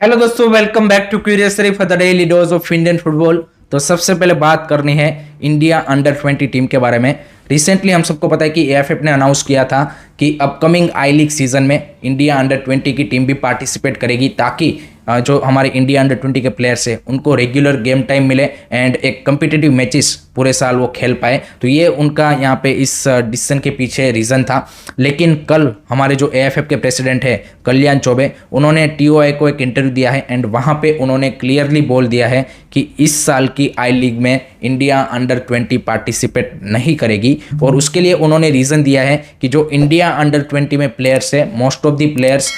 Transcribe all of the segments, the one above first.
Hello दोस्तों, welcome back to Curiousery for the daily dose of Indian football. तो सबसे पहले बात करनी है इंडिया अंडर 20 टीम के बारे में। रिसेंटली हम सबको पता है कि एएफएफ ने अनाउंस किया था कि अपकमिंग आई लीग सीजन में इंडिया अंडर 20 की टीम भी पार्टिसिपेट करेगी, ताकि जो हमारे इंडिया अंडर 20 के प्लेयर्स हैं उनको रेगुलर गेम टाइम मिले एंड एक कम्पिटिटिव मैचेस पूरे साल वो खेल पाए। तो ये उनका यहाँ पे इस डिसीजन के पीछे रीज़न था। लेकिन कल हमारे जो एएफएफ के प्रेसिडेंट है कल्याण चौबे, उन्होंने टीओआई को एक इंटरव्यू दिया है एंड वहाँ पे उन्होंने क्लियरली बोल दिया है कि इस साल की आई लीग में इंडिया अंडर 20 पार्टिसिपेट नहीं करेगी। और उसके लिए उन्होंने रीज़न दिया है कि जो इंडिया अंडर 20 में प्लेयर्स है, most of the players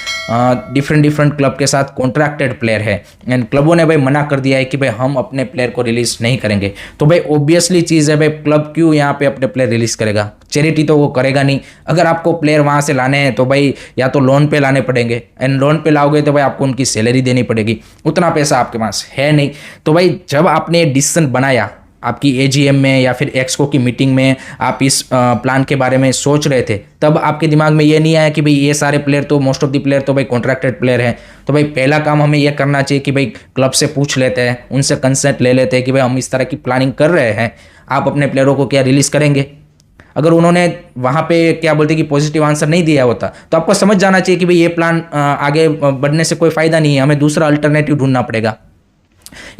different club के साथ कॉन्ट्रैक्टेड प्लेयर है एंड क्लबों ने भाई मना कर दिया है कि भाई हम अपने प्लेयर को रिलीज नहीं करेंगे। तो भाई ऑब्वियसली चीज़ है, भाई क्लब क्यों यहाँ पे अपने प्लेयर रिलीज करेगा? चैरिटी तो वो करेगा नहीं। अगर आपको प्लेयर वहाँ से लाने हैं तो भाई या तो लोन पे लाने पड़ेंगे एंड लोन पे लाओगे तो भाई आपको उनकी सैलरी देनी पड़ेगी, उतना पैसा आपके पास है नहीं। तो भाई जब आपने डिसीजन बनाया आपकी एजीएम में या फिर एक्सको की मीटिंग में, आप इस प्लान के बारे में सोच रहे थे, तब आपके दिमाग में ये नहीं आया कि भाई ये सारे प्लेयर तो मोस्ट ऑफ द प्लेयर तो भाई कॉन्ट्रैक्टेड प्लेयर हैं। तो भाई पहला काम हमें ये करना चाहिए कि भाई क्लब से पूछ लेते हैं, उनसे कंसेंट ले लेते हैं कि भाई हम इस तरह की प्लानिंग कर रहे हैं, आप अपने प्लेयरों को क्या रिलीज़ करेंगे? अगर उन्होंने वहाँ पे क्या बोलते कि पॉजिटिव आंसर नहीं दिया होता तो आपको समझ जाना चाहिए कि भाई ये प्लान आगे बढ़ने से कोई फ़ायदा नहीं है, हमें दूसरा अल्टरनेटिव ढूंढना पड़ेगा।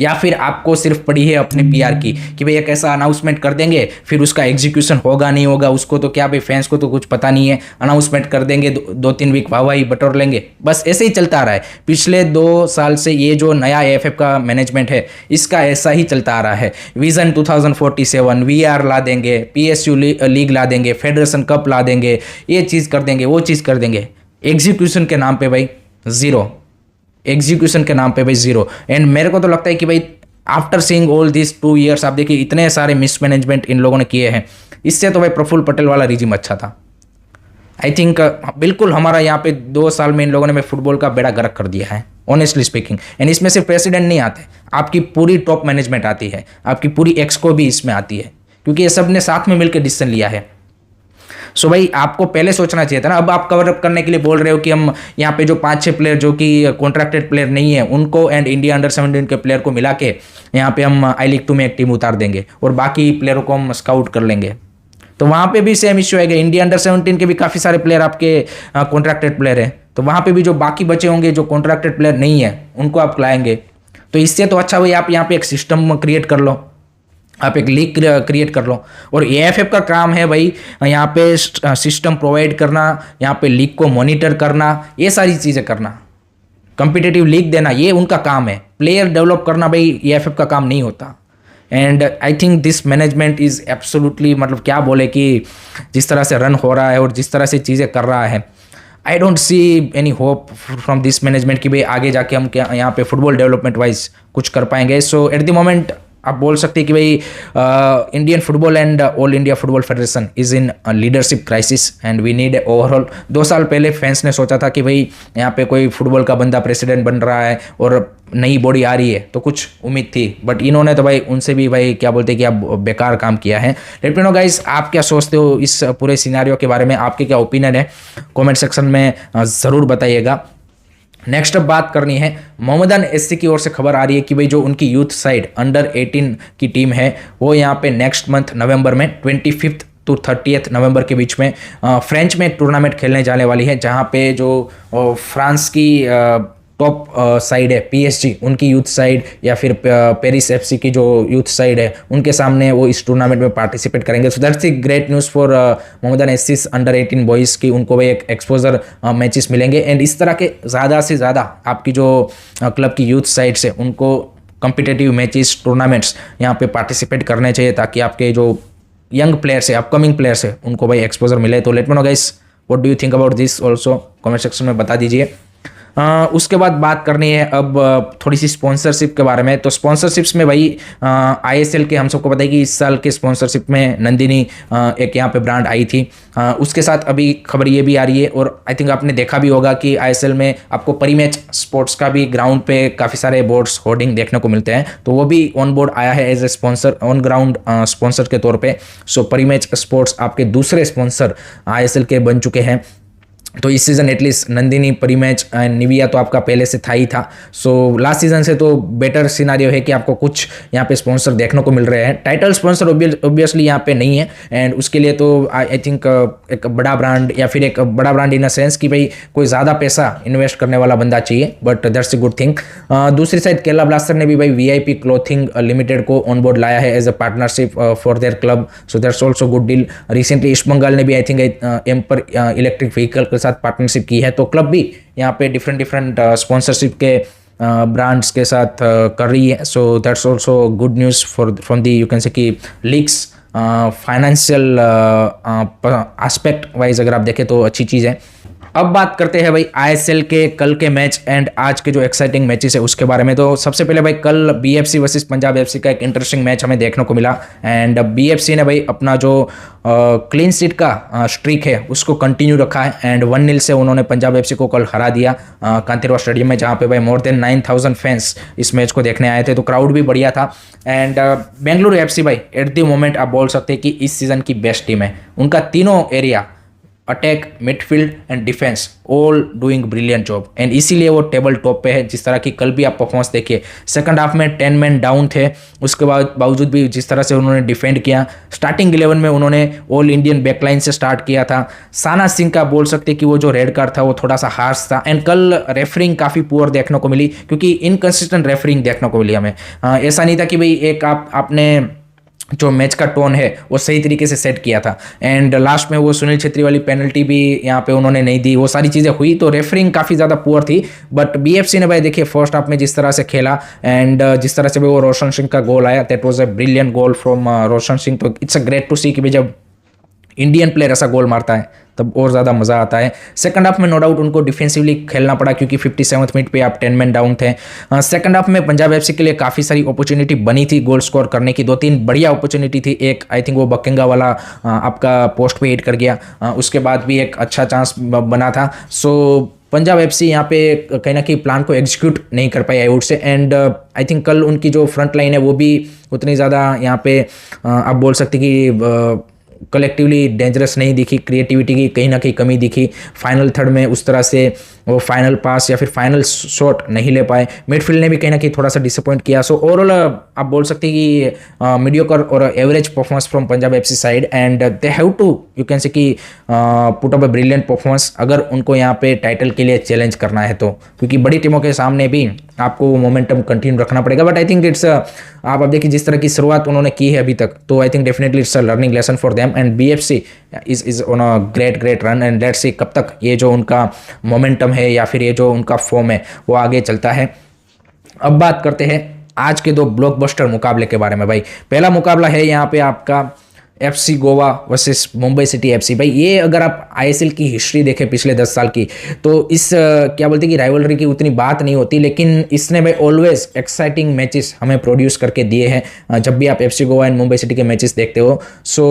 या फिर आपको सिर्फ पड़ी है अपने पीआर की कि भाई एक ऐसा अनाउंसमेंट कर देंगे, फिर उसका एग्जीक्यूशन होगा नहीं होगा उसको तो क्या, भाई फैंस को तो कुछ पता नहीं है, अनाउंसमेंट कर देंगे, 2-3 वीक वाहवाही बटोर लेंगे, बस ऐसे ही चलता आ रहा है। पिछले 2 साल से ये जो नया एएफएफ का मैनेजमेंट है इसका ऐसा ही चलता आ रहा है। विजन 2047, वीआर ला देंगे, पीएसयू लीग ला देंगे, फेडरेशन कप ला देंगे, ये चीज़ कर देंगे, वो चीज़ कर देंगे, एग्जीक्यूशन के नाम पे भाई जीरो, एग्जीक्यूशन के नाम पे भाई जीरो। एंड मेरे को तो लगता है कि भाई after seeing all this 2 years, आप देखिए इतने सारे मिसमैनेजमेंट इन लोगों ने किए हैं, इससे तो भाई प्रफुल्ल पटेल वाला रिजिम अच्छा था। आई थिंक बिल्कुल हमारा यहाँ पे 2 साल में इन लोगों ने भाई फुटबॉल का बेड़ा गर्क कर दिया है, ऑनेस्टली स्पीकिंग। एंड इसमें सिर्फ प्रेसिडेंट नहीं आते, आपकी पूरी टॉप मैनेजमेंट आती है, आपकी पूरी एक्सको भी इसमें आती है, क्योंकि ये सब ने साथ में मिलकर डिसीजन लिया है। सो भाई आपको पहले सोचना चाहिए था ना। अब आप कवर अप करने के लिए बोल रहे हो कि हम यहाँ पे जो 5-6 प्लेयर जो कि कॉन्ट्रैक्टेड प्लेयर नहीं है उनको एंड इंडिया अंडर 17 के प्लेयर को मिला के यहाँ पे हम आई लीग 2 में एक टीम उतार देंगे और बाकी प्लेयरों को हम स्काउट कर लेंगे। तो वहाँ पे भी सेम इश्यू आएगा। इंडिया अंडर 17 के भी काफ़ी सारे प्लेयर आपके कॉन्ट्रैक्टेड प्लेयर हैं, तो वहाँ पे भी जो बाकी बचे होंगे जो कॉन्ट्रैक्टेड प्लेयर नहीं है उनको आप लाएंगे। तो इससे तो अच्छा भाई आप यहाँ पे एक सिस्टम क्रिएट कर लो, आप एक लीग क्रिएट कर लो। और एएफएफ का काम है भाई यहाँ पे सिस्टम प्रोवाइड करना, यहाँ पे लीग को मॉनिटर करना, ये सारी चीज़ें करना, कम्पिटिटिव लीग देना, ये उनका काम है। प्लेयर डेवलप करना भाई एएफएफ का काम नहीं होता। And I think this management is absolutely, मतलब क्या बोले कि जिस तरह से रन हो रहा है और जिस तरह से चीज़ें कर रहा है, I don't see any hope from this management कि भाई आगे जाके हम क्या यहाँ पे फुटबॉल डेवलपमेंट वाइज कुछ कर पाएंगे। सो एट द मोमेंट आप बोल सकते हैं कि भाई Indian football and All India Football Federation is in leadership crisis and we need overall. 2 साल पहले फैंस ने सोचा था कि भाई यहाँ पे कोई फुटबॉल का बंदा प्रेसिडेंट बन रहा है और नई बॉडी आ रही है तो कुछ उम्मीद थी, बट इन्होंने तो भाई उनसे भी भाई क्या बोलते हैं कि आप बेकार काम किया है। लेट मी नो गाइस, आप क्या सोचते हो इस पूरे सिनेरियो के बारे में, आपके क्या ओपिनियन है कॉमेंट सेक्शन में ज़रूर बताइएगा। नेक्स्ट अब बात करनी है मोहम्मदन एससी की ओर से खबर आ रही है कि भाई जो उनकी यूथ साइड अंडर 18 की टीम है वो यहाँ पे नेक्स्ट मंथ नवंबर में 25 to 30 नवंबर के बीच में फ्रेंच में एक टूर्नामेंट खेलने जाने वाली है, जहाँ पे जो फ्रांस की टॉप साइड है पीएसजी, उनकी यूथ साइड या फिर पेरिस एफसी की जो यूथ साइड है उनके सामने वो इस टूर्नामेंट में पार्टिसिपेट करेंगे। So that's the great news for Mohammedan SC under 18 boys की, उनको भाई एक एक्सपोजर मैचेस मिलेंगे। एंड इस तरह के ज़्यादा से ज़्यादा आपकी जो क्लब की यूथ साइड से उनको कम्पिटेटिव मैचेस टूर्नामेंट्स यहाँ पे पार्टिसिपेट करने चाहिए, ताकि आपके जो यंग प्लेयर्स है, अपकमिंग प्लेयर्स है, उनको भाई एक्सपोजर मिले। तो late me know guys what do you think about this, also comment section में बता दीजिए। उसके बाद बात करनी है अब थोड़ी सी स्पॉन्सरशिप के बारे में। तो स्पॉन्सरशिप्स में भाई आईएसएल के हम सबको पता है कि इस साल के स्पॉन्सरशिप में नंदिनी एक यहाँ पे ब्रांड आई थी। उसके साथ अभी खबर ये भी आ रही है, और आई थिंक आपने देखा भी होगा कि आईएसएल में आपको परिमैच स्पोर्ट्स का भी ग्राउंड पे काफ़ी सारे बोर्ड्स होर्डिंग देखने को मिलते हैं, तो वो भी ऑन बोर्ड आया है as a sponsor, on ground sponsor के तौर पर। सो परिमैच स्पोर्ट्स आपके दूसरे स्पॉन्सर आईएसएल के बन चुके हैं। तो इस सीज़न एटलीस्ट नंदिनी प्रीमैच एंड निविया तो आपका पहले से था ही था। सो लास्ट सीज़न से तो बेटर सिनारियो है कि आपको कुछ यहाँ पे स्पॉन्सर देखने को मिल रहे हैं। टाइटल स्पॉन्सर ऑब्वियसली यहाँ पे नहीं है, एंड उसके लिए तो आई थिंक एक बड़ा ब्रांड या फिर एक बड़ा ब्रांड इन अ सेंस कि भाई कोई ज़्यादा पैसा इन्वेस्ट करने वाला बंदा चाहिए, but that's a good thing. दूसरी साइड केरला ब्लास्टर ने भी भाई VIP क्लोथिंग लिमिटेड को ऑन बोर्ड लाया है as a partnership for their club, so that's also good deal. Recently East Bengal ने भी I think Ampere electric vehicle के साथ पार्टनरशिप की है, तो क्लब भी यहाँ पे डिफरेंट स्पॉन्सरशिप के ब्रांड्स के साथ कर रही है। सो that's also good news for from the you can say कि लीग्स फाइनेंशियल एस्पेक्ट वाइज अगर आप देखें तो अच्छी चीज़ है। अब बात करते हैं भाई ISL के कल के मैच एंड आज के जो एक्साइटिंग मैचेस है उसके बारे में। तो सबसे पहले भाई कल BFC वर्सेस पंजाब FC का एक इंटरेस्टिंग मैच हमें देखने को मिला, एंड BFC ने भाई अपना जो क्लीन शीट का स्ट्रीक है उसको कंटिन्यू रखा है, एंड 1-0 से उन्होंने पंजाब FC को कल हरा दिया कांतिरवा स्टेडियम में, जहाँ पे भाई मोर देन 9,000 फैंस इस मैच को देखने आए थे, तो क्राउड भी बढ़िया था। एंड बेंगलुरु FC भाई एट द मोमेंट आप बोल सकते हैं कि इस सीजन की बेस्ट टीम है। उनका तीनों area attack, midfield and defence all doing brilliant job, and इसीलिए वो टेबल टॉप पे है। जिस तरह की कल भी आप परफॉर्मेंस देखिए, सेकंड हाफ में 10 मैन डाउन थे, उसके बावजूद भी जिस तरह से उन्होंने डिफेंड किया। स्टार्टिंग 11 में उन्होंने ऑल इंडियन बैकलाइन से स्टार्ट किया था। साना सिंह का बोल सकते कि वो जो रेड कार्ड था वो थोड़ा सा हार्श था, एंड कल रेफरिंग काफ़ी पुअर देखने को मिली, क्योंकि इनकंसिस्टेंट रेफरिंग देखने को मिली हमें। ऐसा नहीं था कि भाई एक आपने जो मैच का टोन है वो सही तरीके से सेट किया था, एंड लास्ट में वो सुनील छेत्री वाली पेनल्टी भी यहाँ पे उन्होंने नहीं दी, वो सारी चीज़ें हुई, तो रेफरिंग काफ़ी ज़्यादा पुअर थी। बट BFC ने भाई देखिए फर्स्ट हाफ में जिस तरह से खेला, एंड जिस तरह से भी वो रोशन सिंह का गोल आया, that was a brilliant goal from Roshan Singh. तो it's a great to see कि भाई जब इंडियन प्लेयर ऐसा गोल मारता है तब और ज़्यादा मज़ा आता है। सेकंड हाफ में नो डाउट उनको डिफेंसिवली खेलना पड़ा, क्योंकि 57th मिनट पे आप 10 मैन डाउन थे। सेकंड हाफ में पंजाब FC के लिए काफ़ी सारी अपॉर्चुनिटी बनी थी गोल स्कोर करने की, 2-3 बढ़िया अपॉर्चुनिटी थी। एक आई थिंक वो बकेंगा वाला आपका पोस्ट पे हिट कर गया, उसके बाद भी एक अच्छा चांस बना था। सो पंजाब FC यहाँ पे कहीं ना कहीं प्लान को एग्जीक्यूट नहीं कर पाई I would say, and I think कल उनकी जो फ्रंट लाइन है वो भी उतनी ज़्यादा यहाँ पे आप बोल सकते कि कलेक्टिवली डेंजरस नहीं दिखी, क्रिएटिविटी की कहीं ना कहीं कमी दिखी। फाइनल थर्ड में उस तरह से वो फाइनल पास या फिर फाइनल शॉट नहीं ले पाए। मिडफील्ड ने भी कहीं ना कहीं थोड़ा सा डिसअपॉइंट किया। सो ओवरऑल आप बोल सकते हैं कि मीडियोकर और average performance from Punjab FC साइड, and they have to you can say कि put up a brilliant performance अगर उनको यहाँ पे टाइटल के लिए चैलेंज करना है तो, क्योंकि बड़ी टीमों के सामने भी आपको मोमेंटम कंटिन्यू रखना पड़ेगा। बट आई थिंक इट्स आप अब देखिए जिस तरह की शुरुआत उन्होंने की है अभी तक, तो I think definitely it's a learning lesson for them, and BFC is on a great run, and let's see कब तक ये जो उनका मोमेंटम है या फिर ये जो उनका फॉर्म है वो आगे चलता है। अब बात करते हैं आज के 2 ब्लॉकबस्टर मुकाबले के बारे में। भाई पहला मुकाबला है यहाँ पे आपका FC Goa versus Mumbai city FC। भाई ये अगर आप ISL की हिस्ट्री देखें पिछले 10 साल की, तो इस क्या बोलते हैं कि राइवलरी की उतनी बात नहीं होती, लेकिन इसने भाई ऑलवेज एक्साइटिंग मैचेस हमें प्रोड्यूस करके दिए हैं जब भी आप FC Goa and Mumbai city के मैचेस देखते हो। सो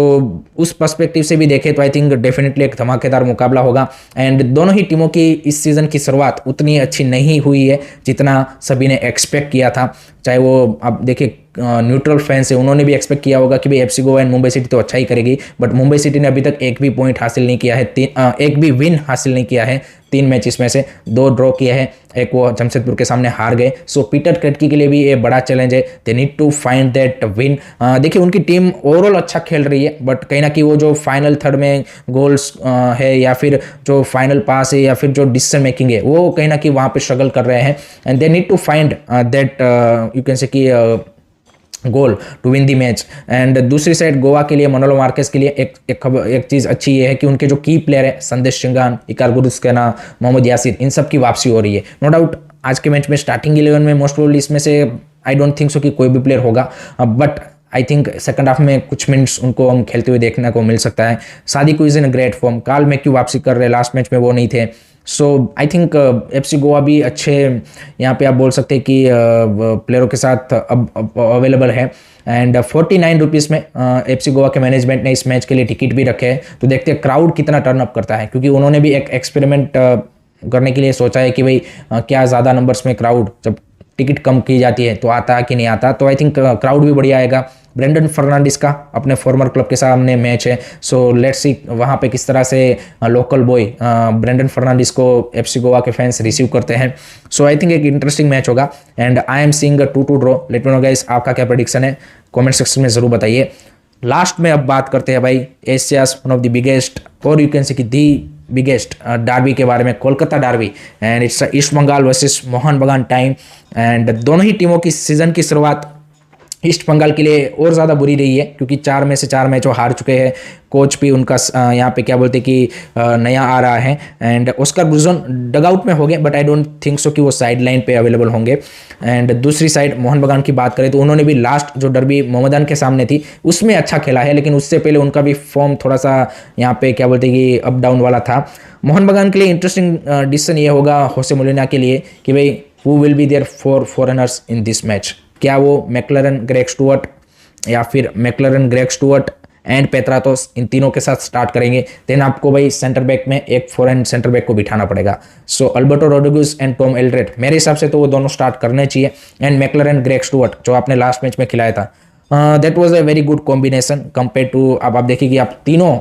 उस पर्सपेक्टिव से भी देखें तो आई थिंक डेफिनेटली एक धमाकेदार मुकाबला होगा, एंड दोनों ही टीमों की इस सीज़न की शुरुआत उतनी अच्छी नहीं हुई है जितना सभी ने एक्सपेक्ट किया था। चाहे वो आप देखिए न्यूट्रल फैंस है, उन्होंने भी एक्सपेक्ट किया होगा कि भाई FC Goa and Mumbai city तो अच्छा ही करेगी, बट मुंबई सिटी ने अभी तक एक भी पॉइंट हासिल नहीं किया है, एक भी विन हासिल नहीं किया है। 3 मैचेस में से 2 ड्रॉ किए हैं, एक वो जमशेदपुर के सामने हार गए। सो पीटर केटकी के लिए भी ये बड़ा चैलेंज है, they need to find that win. देखिए उनकी टीम ओवरऑल अच्छा खेल रही है, बट कहीं ना कहीं वो जो फाइनल थर्ड में गोल्स है या फिर जो फाइनल पास है या फिर जो डिसीजन मेकिंग है वो कहीं ना कहीं वहाँ पे स्ट्रगल कर रहे हैं, and they need to find that you can say कि goal to win the match. And दूसरी साइड गोवा के लिए मनोलो मार्केस के लिए एक चीज़ अच्छी ये है कि उनके जो की प्लेयर है संदेश सिंघान, इकार गुरुस्कैना, मोहम्मद यासिर, इन सब की वापसी हो रही है। नो डाउट आज के मैच में स्टार्टिंग 11 में मोस्ट प्रोबेबली इसमें से आई डोंट थिंक सो कि कोई भी प्लेयर होगा, but I think second half में कुछ मिनट्स उनको हम खेलते हुए देखने को मिल सकता है। Sadiq is in great form, काल मैक्यू वापसी कर रहे, लास्ट मैच में वो नहीं थे। सो आई थिंक FC गोवा भी अच्छे यहाँ पे आप बोल सकते हैं कि प्लेयरों के साथ अब अवेलेबल है, एंड 49 रुपीज़ में FC गोवा के मैनेजमेंट ने इस मैच के लिए टिकट भी रखे हैं। तो देखते हैं क्राउड कितना टर्न अप करता है, क्योंकि उन्होंने भी एक एक्सपेरिमेंट करने के लिए सोचा है कि भाई क्या ज़्यादा नंबर्स में क्राउड जब टिकट कम की जाती है तो आता कि नहीं आता, तो आई थिंक क्राउड भी बढ़िया आएगा। ब्रेंडन फर्नांडिस का अपने फॉर्मर क्लब के सामने मैच है, सो लेट्स सी वहाँ पे किस तरह से लोकल बॉय ब्रेंडन फर्नांडिस को एफसी गोवा के फैंस रिसीव करते हैं। सो आई थिंक एक इंटरेस्टिंग मैच होगा and I am seeing 2-2 draw. Late me know guys आपका क्या प्रेडिक्शन है, कमेंट सेक्शन में जरूर बताइए। लास्ट में अब बात करते हैं भाई Asia's one of the biggest और यू कैन से कि दी बिगेस्ट डार्बी के बारे में, Kolkata derby and it's East Bengal versus Mohun Bagan time. And दोनों ही टीमों की सीजन की शुरुआत ईस्ट बंगाल के लिए और ज़्यादा बुरी रही है क्योंकि 4 में से 4 मैच वो हार चुके हैं। कोच भी उनका यहाँ पे क्या बोलते कि नया आ रहा है एंड ऑस्कर ब्रूजन डगआउट में हो गए, but I don't think so कि वो साइड लाइन पे अवेलेबल होंगे। एंड दूसरी साइड मोहन बगान की बात करें तो उन्होंने भी लास्ट जो डर्बी मोहम्मदन के सामने थी उसमें अच्छा खेला है, लेकिन उससे पहले उनका भी फॉर्म थोड़ा सा यहाँ पे क्या बोलते कि अप डाउन वाला था। मोहन बगान के लिए इंटरेस्टिंग डिसीजन ये होगा होसे मोलिना के लिए कि भाई who will be there for foreigners in this match. क्या वो मैक्लरन, ग्रेग स्टुअर्ट या फिर McLaren, Greg Stewart and Petratos इन तीनों के साथ स्टार्ट करेंगे। देन आपको भाई सेंटर बैक में एक फॉरेन सेंटर बैक को बिठाना पड़ेगा। सो अल्बर्टो रोड्रिगेज एंड टॉम एल्ड्रेट मेरे हिसाब से तो वो दोनों स्टार्ट करने चाहिए एंड मैक्लरन, ग्रेग स्टुअर्ट जो आपने लास्ट मैच में खिलाया था that was a very good combination compare to. अब आप देखिए कि आप तीनों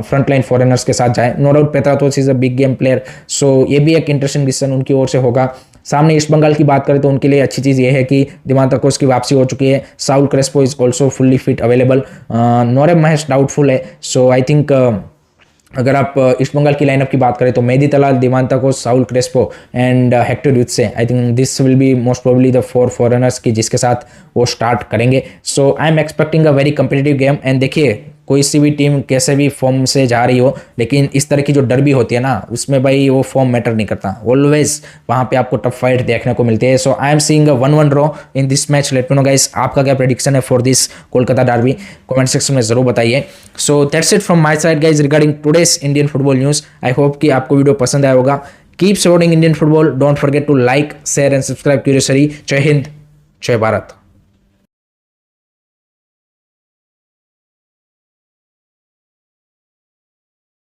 फ्रंट लाइन फॉरेनर्स के साथ जाए। No doubt Petratos is a big game player, so ये भी एक इंटरेस्टिंग डिसीजन उनकी ओर से होगा। सामने ईस्ट बंगाल की बात करें तो उनके लिए अच्छी चीज़ ये है कि दिमांतकोस की वापसी हो चुकी है। Saul Crespo is also fully fit available. Norem Mahesh doubtful है, सो आई थिंक अगर आप ईस्ट बंगाल की लाइनअप की बात करें तो Mehdi Talal, Diamantakos, Saul Crespo and Hector यूत्से, I think this will be most probably the 4 foreigners की जिसके साथ वो स्टार्ट करेंगे। So I am expecting a very competitive game and देखिए कोई सी भी टीम कैसे भी फॉर्म से जा रही हो, लेकिन इस तरह की जो डर्बी होती है ना उसमें भाई वो फॉर्म मैटर नहीं करता, ऑलवेज वहाँ पे आपको टफ फाइट देखने को मिलती है। So I am seeing a 1-1 draw in this match. Let me know guys आपका क्या प्रेडिक्शन है for this Kolkata derby, comment section में जरूर बताइए। So that's it from my side guys regarding today's Indian football news. I hope कि आपको video पसंद आया होगा। Keep supporting Indian football, don't forget to like, share and subscribe Curiousery. जय हिंद, जय भारत।